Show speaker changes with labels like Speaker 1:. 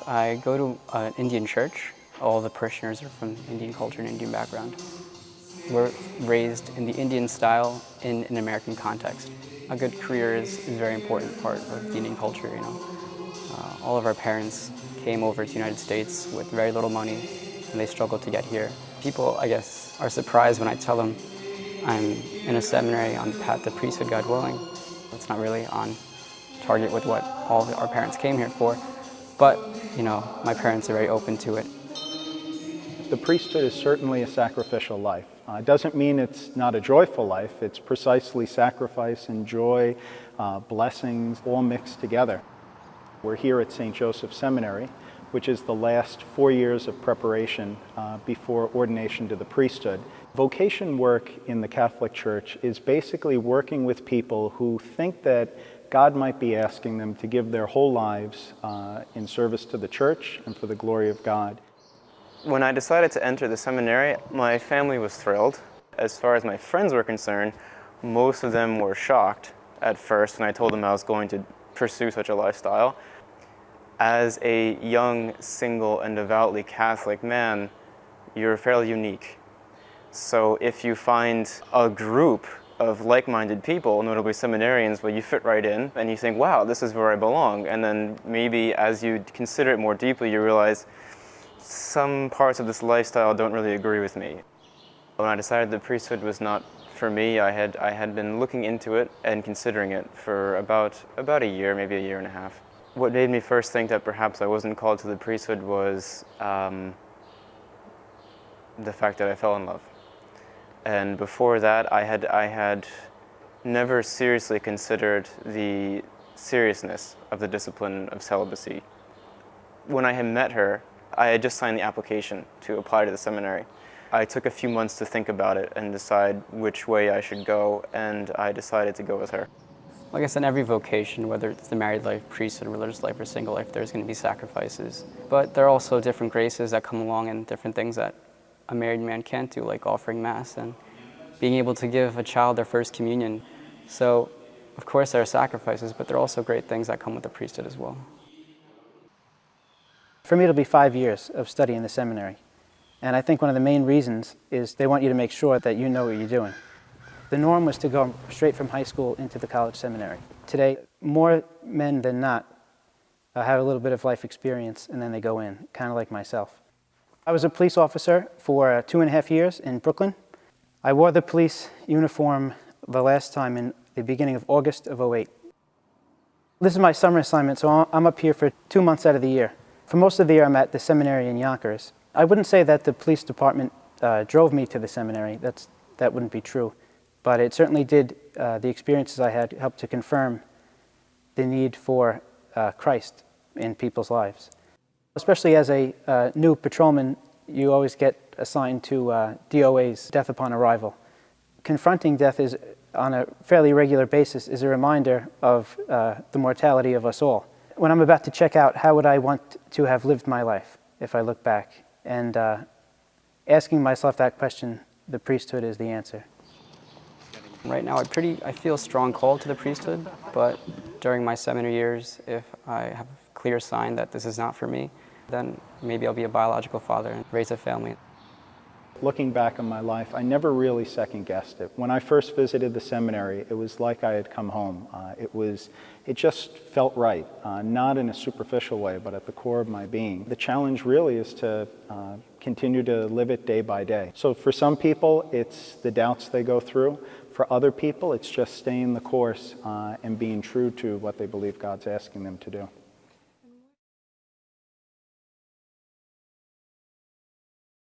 Speaker 1: I go to an Indian church. All the parishioners are from Indian culture and Indian background. We're raised in the Indian style in an American context. A good career is a very important part of the Indian culture, you know. All of our parents came over to the United States with very little money, and they struggled to get here. People, I guess, are surprised when I tell them I'm in a seminary on the path to priesthood, God willing. It's not really on target with what all of our parents came here for, but, you know, my parents are very open to it.
Speaker 2: The priesthood is certainly a sacrificial life. It doesn't mean it's not a joyful life. It's precisely sacrifice and joy, blessings, all mixed together. We're here at St. Joseph's Seminary, which is the last 4 years of preparation before ordination to the priesthood. Vocation work in the Catholic Church is basically working with people who think that God might be asking them to give their whole lives in service to the Church and for the glory of God.
Speaker 3: When I decided to enter the seminary, my family was thrilled. As far as my friends were concerned, most of them were shocked at first when I told them I was going to pursue such a lifestyle. As a young, single, and devoutly Catholic man, you're fairly unique. So if you find a group of like-minded people, notably seminarians, where you fit right in, and you think, wow, this is where I belong. And then maybe as you consider it more deeply, you realize some parts of this lifestyle don't really agree with me. When I decided the priesthood was not for me, I had been looking into it and considering it for about a year, maybe a year and a half. What made me first think that perhaps I wasn't called to the priesthood was the fact that I fell in love. And before that, I had never seriously considered the seriousness of the discipline of celibacy. When I had met her, I had just signed the application to apply to the seminary. I took a few months to think about it and decide which way I should go, and I decided to go with her.
Speaker 1: I guess in every vocation, whether it's the married life, priesthood, religious life, or single life, there's going to be sacrifices. But there are also different graces that come along and different things that a married man can't do, like offering Mass and being able to give a child their first communion. So, of course, there are sacrifices, but there are also great things that come with the priesthood as well.
Speaker 4: For me, it'll be 5 years of study in the seminary. And I think one of the main reasons is they want you to make sure that you know what you're doing. The norm was to go straight from high school into the college seminary. Today, more men than not have a little bit of life experience and then they go in, kind of like myself. I was a police officer for 2.5 years in Brooklyn. I wore the police uniform the last time in the beginning of August of '08. This is my summer assignment, so I'm up here for 2 months out of the year. For most of the year, I'm at the seminary in Yonkers. I wouldn't say that the police department drove me to the seminary. That wouldn't be true. But it certainly did, the experiences I had helped to confirm the need for Christ in people's lives. Especially as a new patrolman, you always get assigned to DOA's, death upon arrival. Confronting death is, on a fairly regular basis, is a reminder of the mortality of us all. When I'm about to check out, how would I want to have lived my life if I look back? And asking myself that question, the priesthood is the answer.
Speaker 1: Right now, I feel a strong call to the priesthood, but during my seminary years, if I have a clear sign that this is not for me, then maybe I'll be a biological father and raise a family.
Speaker 2: Looking back on my life, I never really second-guessed it. When I first visited the seminary, it was like I had come home. It just felt right, not in a superficial way, but at the core of my being. The challenge really is to continue to live it day by day. So for some people, it's the doubts they go through. For other people, it's just staying the course and being true to what they believe God's asking them to do.